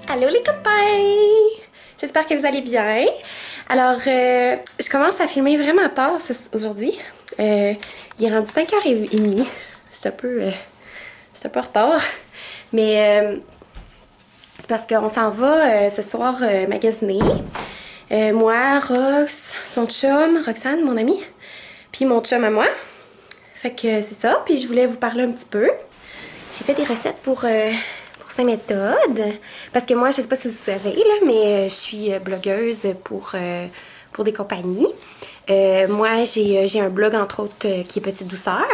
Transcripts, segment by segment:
Allô les copains! J'espère que vous allez bien. Alors, je commence à filmer vraiment tard aujourd'hui. Il est rendu 5h30. C'est un peu en retard. Mais c'est parce qu'on s'en va ce soir magasiner. Moi, Rox, son chum, Roxane, mon amie, puis mon chum à moi. Fait que c'est ça. Puis je voulais vous parler un petit peu. J'ai fait des recettes pour Saint-Méthode. Parce que moi, je sais pas si vous savez, là, mais je suis blogueuse pour des compagnies. Moi, j'ai un blog, entre autres, qui est Petite Douceur.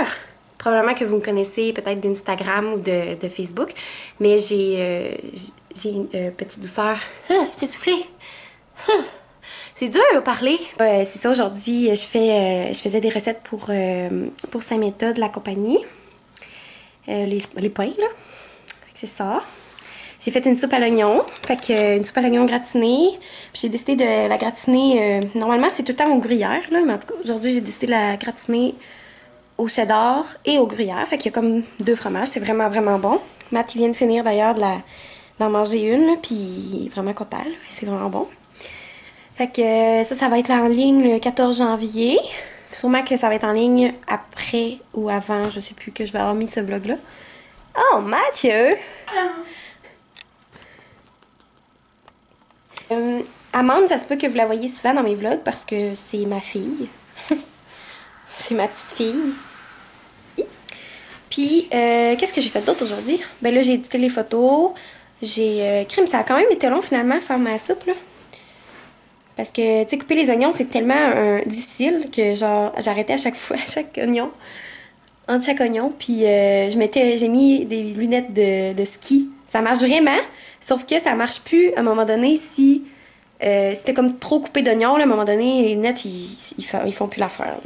Probablement que vous me connaissez peut-être d'Instagram ou de Facebook. Mais j'ai une Petite Douceur. Ah, j'ai soufflé. Ah, c'est dur à parler. C'est ça, aujourd'hui, je faisais des recettes pour Saint-Méthode, la compagnie. Les pains, là. C'est ça. J'ai fait une soupe à l'oignon. Fait que une soupe à l'oignon gratinée. Puis j'ai décidé de la gratiner. Normalement, c'est tout le temps au gruyère, là. Mais en tout cas, aujourd'hui, j'ai décidé de la gratiner au cheddar et au gruyère. Fait qu'il y a comme deux fromages. C'est vraiment, vraiment bon. Matt, il vient de finir d'ailleurs d'en manger une, là, puis il est vraiment content, là. C'est vraiment bon. Fait que ça va être là en ligne le 14 janvier. Sûrement que ça va être en ligne après ou avant. Je sais plus que je vais avoir mis ce vlog-là. Oh, Mathieu! Amande, ça se peut que vous la voyez souvent dans mes vlogs parce que c'est ma fille. C'est ma petite fille. Puis, qu'est-ce que j'ai fait d'autre aujourd'hui? Ben là, j'ai édité les photos. Crème, ça a quand même été long finalement faire ma soupe, là. Parce que, tu sais, couper les oignons, c'est tellement difficile que, genre, j'arrêtais à chaque fois, à chaque oignon. Entre chaque oignon, puis j'ai mis des lunettes de ski. Ça marche vraiment, sauf que ça marche plus à un moment donné si c'était comme trop coupé d'oignons, à un moment donné, les lunettes, ils font plus l'affaire.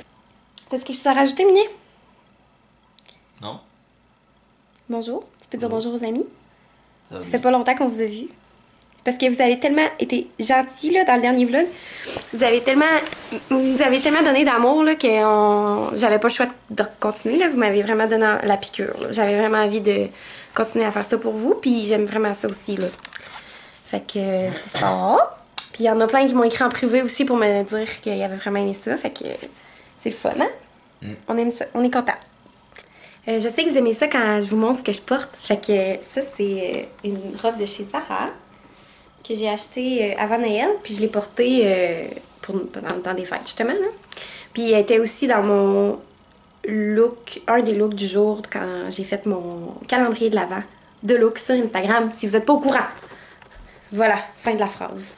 T'as-ce que je t'ai rajouté, Miné? Non. Bonjour. Tu peux dire bonjour aux amis? Ça fait pas longtemps qu'on vous a vu. Parce que vous avez tellement été gentils là, dans le dernier vlog. Vous nous avez tellement donné d'amour là, que j'avais pas le choix de continuer. Là. Vous m'avez vraiment donné la piqûre. J'avais vraiment envie de continuer à faire ça pour vous. Puis j'aime vraiment ça aussi. Là. Fait que c'est ça. Puis il y en a plein qui m'ont écrit en privé aussi pour me dire qu'ils avaient vraiment aimé ça. Fait que c'est le fun, hein? On aime ça. On est content. Je sais que vous aimez ça quand je vous montre ce que je porte. Fait que ça, c'est une robe de chez Zara que j'ai acheté avant Noël, puis je l'ai portée pendant le temps des fêtes, justement. Là. Puis elle était aussi dans mon look, un des looks du jour, quand j'ai fait mon calendrier de l'Avent de looks sur Instagram, si vous n'êtes pas au courant. Voilà, fin de la phrase.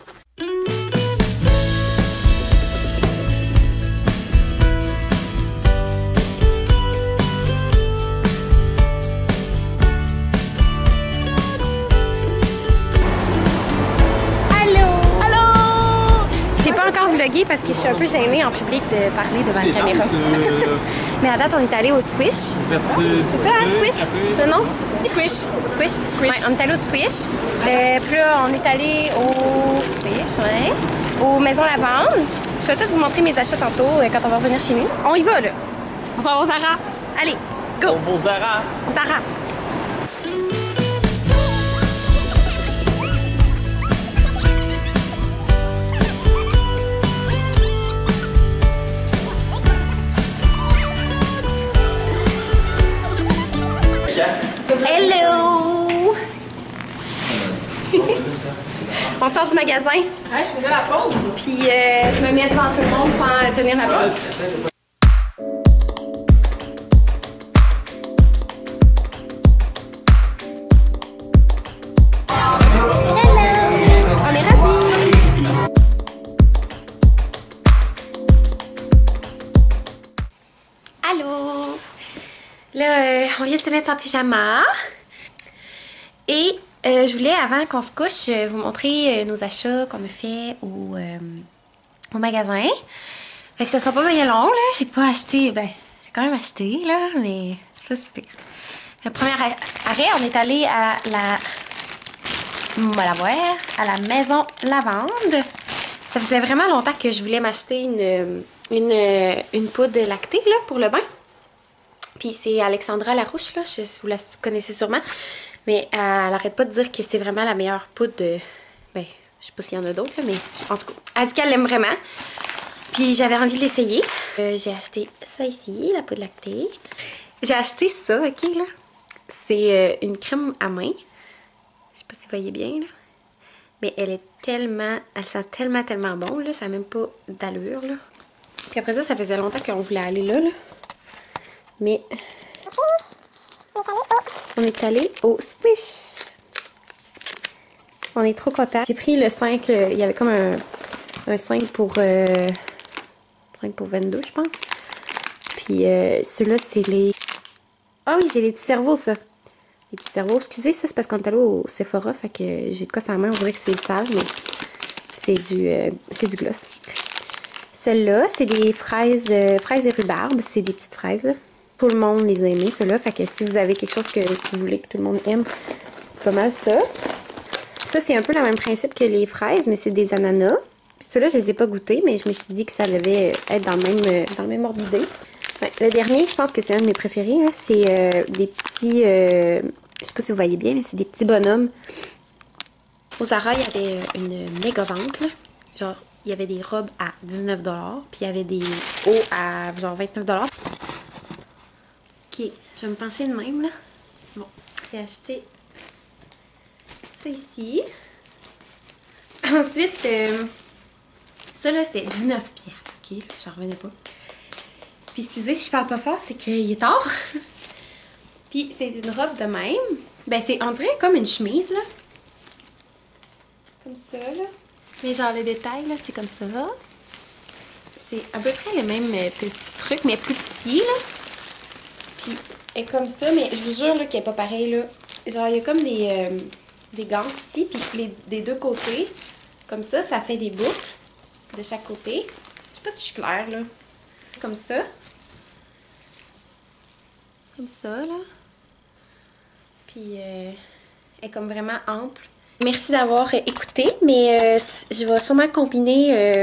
Parce que je suis un peu gênée en public de parler devant la caméra. Mais à date, on est allé au Squish. C'est ça, hein, Squish? C'est non? Squish. Ouais, on est allé au Squish. Puis là, on est allé au Squish, ouais. Aux Maisons Lavande. Je vais tout vous montrer mes achats tantôt quand on va revenir chez nous. On y va, là. On s'en va au Zara. Allez, go! On va au Zara. Zara. Hello! On sort du magasin. Ouais, je faisais la pause. Puis je me mets devant tout le monde sans tenir la porte. Hello! On est ravis! Allô! Là, on vient de se mettre en pyjama. Et je voulais, avant qu'on se couche, vous montrer nos achats qu'on a fait au magasin. Fait que ça sera pas bien long, là. J'ai pas acheté... Ben, j'ai quand même acheté, là, mais c'est pas super. Le premier arrêt, on est allé à la Maison Lavande. Ça faisait vraiment longtemps que je voulais m'acheter une poudre lactée, là, pour le bain. Puis c'est Alexandra Larouche, là, vous la connaissez sûrement. Mais elle arrête pas de dire que c'est vraiment la meilleure poudre de... Ben, je sais pas s'il y en a d'autres, là, mais en tout cas, elle dit qu'elle l'aime vraiment. Puis j'avais envie de l'essayer. J'ai acheté ça ici, la poudre lactée. J'ai acheté ça, ok, là. C'est une crème à main. Je sais pas si vous voyez bien, là. Mais elle est tellement... Elle sent tellement, tellement bon, là. Ça n'a même pas d'allure, là. Puis après ça faisait longtemps qu'on voulait aller là, là. Mais... On est allé au Squish. On est trop contents. J'ai pris le 5, il y avait comme un 5 pour 22, je pense. Puis ceux-là, c'est les... Ah oui, c'est les petits cerveaux, ça. Les petits cerveaux. Excusez, ça, c'est parce qu'on est allé au Sephora. Fait que j'ai de quoi sur la main. On dirait que c'est sale, mais c'est du gloss. Celles-là, c'est des fraises et rhubarbe. C'est des petites fraises, là. Tout le monde les a aimées, ceux-là. Fait que si vous avez quelque chose que vous voulez que tout le monde aime, c'est pas mal ça. Ça, c'est un peu le même principe que les fraises, mais c'est des ananas. Puis ceux-là, je les ai pas goûtés, mais je me suis dit que ça devait être dans le même ordre d'idée. Ouais, le dernier, je pense que c'est un de mes préférés. C'est des petits... je sais pas si vous voyez bien, mais c'est des petits bonhommes. Au Zara, il y avait une méga vente, là. Genre, il y avait des robes à 19 $, puis il y avait des hauts à genre 29 $. Ok, je vais me pencher de même, là. Bon, j'ai acheté ça ici. Ensuite, ça là, c'était 19$. Ok, j'en revenais pas. Puis excusez si je parle pas fort, c'est qu'il est tard. Puis c'est une robe de même. Ben, on dirait comme une chemise, là. Comme ça, là. Mais genre, le détail, là, c'est comme ça. C'est à peu près le même petit truc, mais plus petit, là. Puis, elle est comme ça, mais je vous jure, là, qu'elle est pas pareille, là. Genre, il y a comme des gants ici, puis des deux côtés. Comme ça fait des boucles de chaque côté. Je sais pas si je suis claire, là. Comme ça. Comme ça, là. Puis, elle est comme vraiment ample. Merci d'avoir écouté, mais je vais sûrement combiner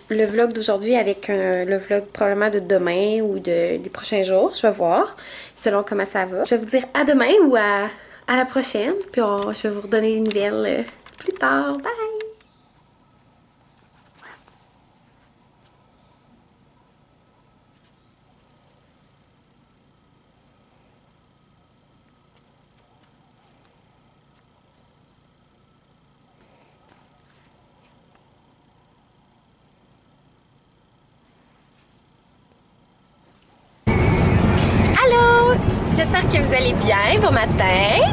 le vlog d'aujourd'hui avec le vlog probablement de demain ou des prochains jours. Je vais voir, selon comment ça va. Je vais vous dire à demain ou à la prochaine, puis je vais vous redonner des nouvelles plus tard. Bye! J'espère que vous allez bien, bon matin.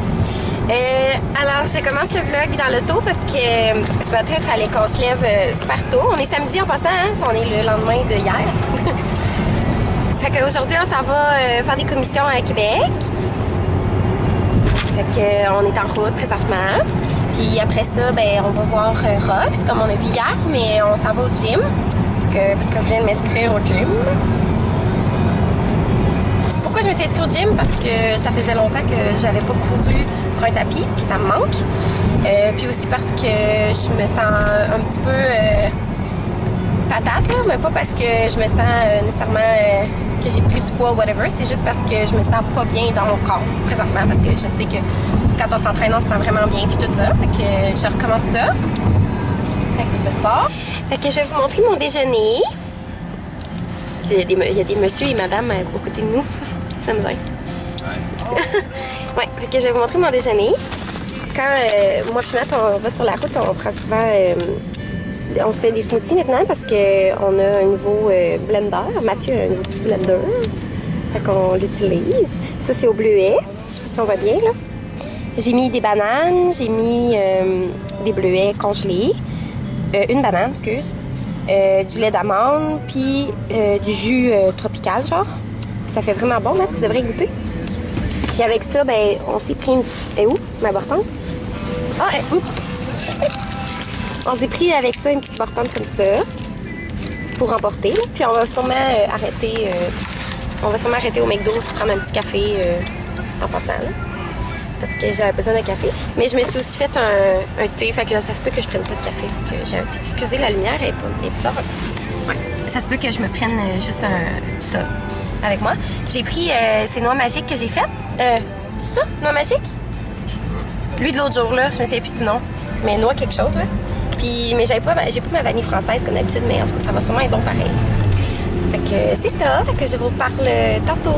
Alors, je commence le vlog dans l'auto parce que ce matin, il fallait qu'on se lève super tôt. On est samedi en passant, hein? On est le lendemain de hier. Fait qu'aujourd'hui, on s'en va faire des commissions à Québec. Fait qu'on est en route présentement. Puis après ça, ben, on va voir Rox, comme on a vu hier, mais on s'en va au gym. Parce que je viens de m'inscrire au gym. Pourquoi je me suis inscrite au gym? Parce que ça faisait longtemps que j'avais pas couru sur un tapis, puis ça me manque. Puis aussi parce que je me sens un petit peu patate, là, mais pas parce que je me sens nécessairement que j'ai pris du poids ou whatever. C'est juste parce que je me sens pas bien dans mon corps présentement, parce que je sais que quand on s'entraîne, on se sent vraiment bien, puis tout ça. Fait que je recommence ça. Fait que c'est ça. Fait que je vais vous montrer mon déjeuner. Il y a des monsieur et madame aux côtés de nous. Ça nous aide. Ouais, fait que je vais vous montrer mon déjeuner. Quand moi et Matt, on va sur la route, on prend souvent... on se fait des smoothies maintenant parce qu'on a un nouveau blender. Mathieu a un nouveau petit blender. Fait qu'on l'utilise. Ça, c'est au bleuet. Je sais pas si on voit bien, là. J'ai mis des bananes, j'ai mis des bleuets congelés. Une banane, excuse. Du lait d'amande, puis du jus tropical, genre. Ça fait vraiment bon, Matt, tu devrais goûter. Puis avec ça, ben, on s'est pris une petite... Et où, ma bortante? Ah, oups! On s'est pris avec ça une petite bortante comme ça, pour emporter. Puis on va sûrement arrêter... au McDo, se prendre un petit café en passant, là. Parce que j'ai besoin d'un café. Mais je me suis aussi fait un thé, fait que ça se peut que je prenne pas de café. Fait que j'ai un thé. Excusez, la lumière est bizarre. Ouais. Ça se peut que je me prenne juste ça avec moi. J'ai pris ces noix magiques que j'ai faites. C'est ça, noix magiques? Lui de l'autre jour, là, je me souviens plus du nom, mais noix quelque chose, là. Puis, mais j'ai pas ma vanille française comme d'habitude, mais en tout cas, ça va sûrement être bon pareil. Fait que c'est ça, fait que je vous parle tantôt.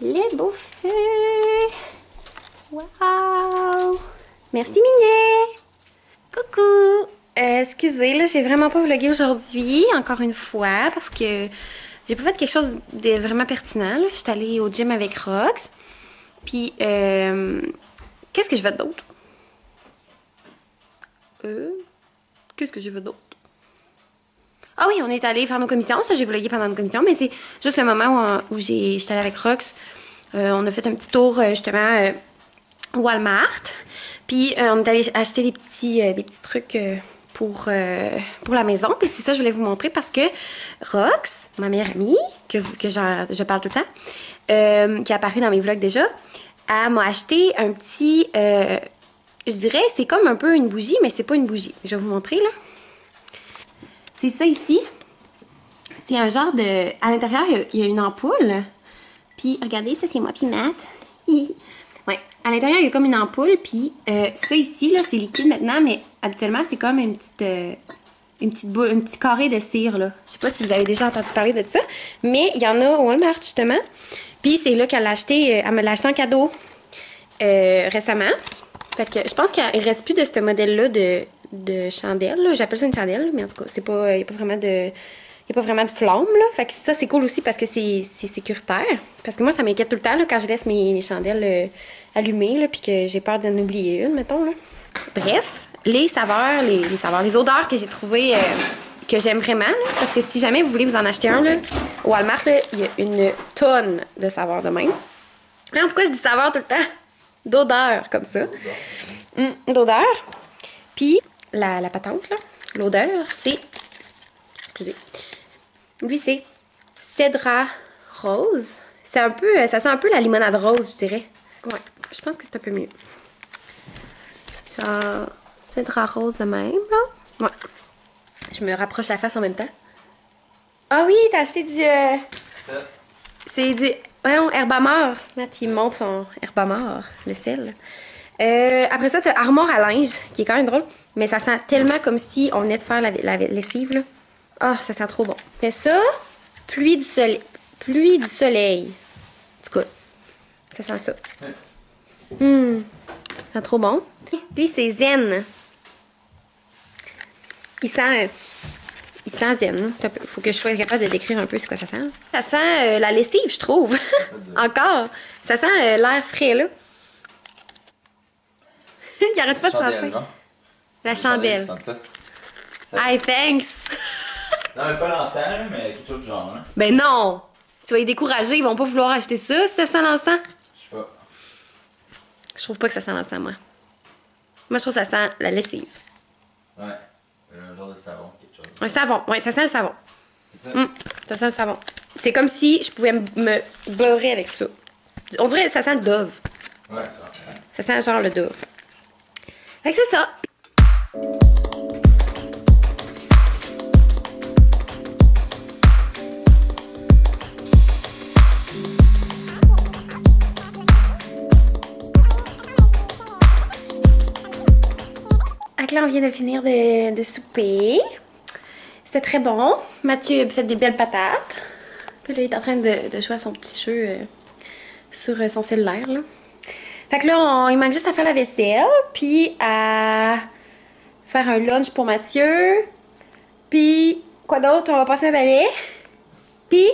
Le beau feu! Wow! Merci Minet! Coucou! Excusez, là, j'ai vraiment pas vlogué aujourd'hui, encore une fois, parce que j'ai pas fait quelque chose de vraiment pertinent. Je suis allée au gym avec Rox. Puis, qu'est-ce que je fais d'autre? Qu'est-ce que j'ai fait d'autre? Ah oui, on est allé faire nos commissions. Ça, j'ai vlogué pendant nos commissions, mais c'est juste le moment où j'étais allée avec Rox. On a fait un petit tour, justement, Walmart. Puis, on est allé acheter des petits trucs pour la maison. Puis c'est ça que je voulais vous montrer parce que Rox, ma meilleure amie, que je parle tout le temps, qui a apparu dans mes vlogs déjà, elle m'a acheté un petit... je dirais, c'est comme un peu une bougie, mais c'est pas une bougie. Je vais vous montrer, là. C'est ça ici. C'est un genre de... À l'intérieur, il y a une ampoule. Puis, regardez, ça, c'est moi, puis Matt. Ouais. À l'intérieur, il y a comme une ampoule. Puis, ça ici, là, c'est liquide maintenant, mais habituellement, c'est comme une petite boule, un petit carré de cire, là. Je sais pas si vous avez déjà entendu parler de ça. Mais il y en a au Walmart, justement. Puis, c'est là qu'elle l'a acheté. Elle me l'a acheté en cadeau récemment. Fait que je pense qu'il ne reste plus de ce modèle-là de chandelle. J'appelle ça une chandelle, mais en tout cas, il n'y a pas vraiment de flamme, là. Fait que ça, c'est cool aussi parce que c'est sécuritaire. Parce que moi, ça m'inquiète tout le temps, là, quand je laisse mes chandelles allumées, là, puis que j'ai peur d'en oublier une, mettons, là. Bref, les saveurs, les odeurs que j'ai trouvées, que j'aime vraiment, là, parce que si jamais vous voulez vous en acheter un, là, au Walmart, là, il y a une tonne de saveurs de même. Alors, pourquoi je dis saveurs tout le temps? D'odeur, comme ça. D'odeur. Puis, la patente, là, l'odeur, c'est... Excusez. Lui, c'est Cédra rose. C'est un peu... Ça sent un peu la limonade rose, je dirais. Ouais, je pense que c'est un peu mieux. Genre, Cédra rose de même, là. Ouais. Je me rapproche la face en même temps. Ah oui, t'as acheté du... C'est du... Voyons, Herbamar. Matt, il monte son Herbamar, le sel. Après ça, t'as Armoire à linge, qui est quand même drôle. Mais ça sent tellement comme si on venait de faire la lessive, là. Ah, ça sent trop bon. Après ça, pluie du soleil. Pluie du soleil. En tout cas, ça sent ça. Ça sent trop bon. Puis c'est zen. Il sent zen. Il faut que je sois capable de décrire un peu ce que ça sent. Ça sent la lessive, je trouve. Encore. Ça sent l'air frais, là. Il arrête pas de sentir. La chandelle. Hi, thanks. Non, mais pas l'encens, mais quelque chose de genre. Hein. Ben non! Tu vas les décourager, ils vont pas vouloir acheter ça si ça sent l'encens. Je sais pas. Je trouve pas que ça sent l'encens, moi. Moi, je trouve que ça sent la lessive. Ouais. Un genre de savon, quelque chose. Un savon. Ouais, ça sent le savon. C'est ça? Ça sent le savon. C'est comme si je pouvais me beurrer avec ça. On dirait que ça sent le Dove. Ouais. Ça sent genre le Dove. Fait que c'est ça. Donc là, on vient de finir de souper. C'était très bon. Mathieu a fait des belles patates. Puis là, il est en train de jouer à son petit jeu sur son cellulaire, là. Fait que là, il manque juste à faire la vaisselle, puis à faire un lunch pour Mathieu. Puis, quoi d'autre? On va passer un balai. Puis,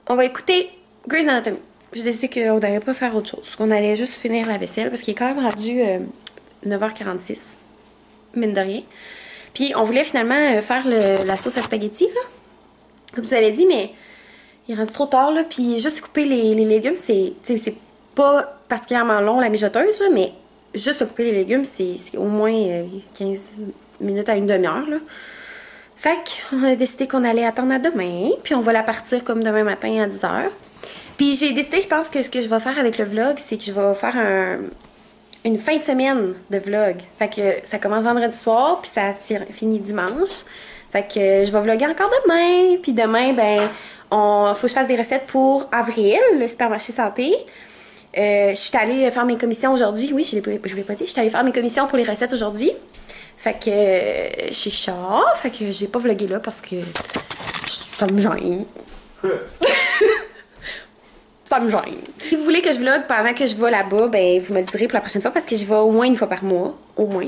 on va écouter Grey's Anatomy. J'ai décidé qu'on n'allait pas faire autre chose. Qu'on allait juste finir la vaisselle, parce qu'il est quand même rendu 9h46, mine de rien. Puis, on voulait finalement faire la sauce à spaghetti, là. Comme tu avais dit, mais il est rendu trop tard, là. Puis, juste couper les légumes, c'est pas particulièrement long, la mijoteuse, là, mais juste couper les légumes, c'est au moins 15 minutes à une demi-heure, là. Fait qu'on a décidé qu'on allait attendre à demain, puis on va la partir comme demain matin à 10h. Puis j'ai décidé, je pense que ce que je vais faire avec le vlog, c'est que je vais faire une fin de semaine de vlog. Fait que ça commence vendredi soir, puis ça finit dimanche. Fait que je vais vlogger encore demain. Puis demain, ben, faut que je fasse des recettes pour avril, le supermarché santé. Je suis allée faire mes commissions aujourd'hui. Oui, je vous l'ai pas dit. Je suis allée faire mes commissions pour les recettes aujourd'hui. Fait que chez Chat. Fait que j'ai pas vlogué là parce que ça me gêne. Ça me gêne. Si vous voulez que je vlog pendant que je vais là-bas, ben vous me le direz pour la prochaine fois parce que je vais au moins une fois par mois. Au moins.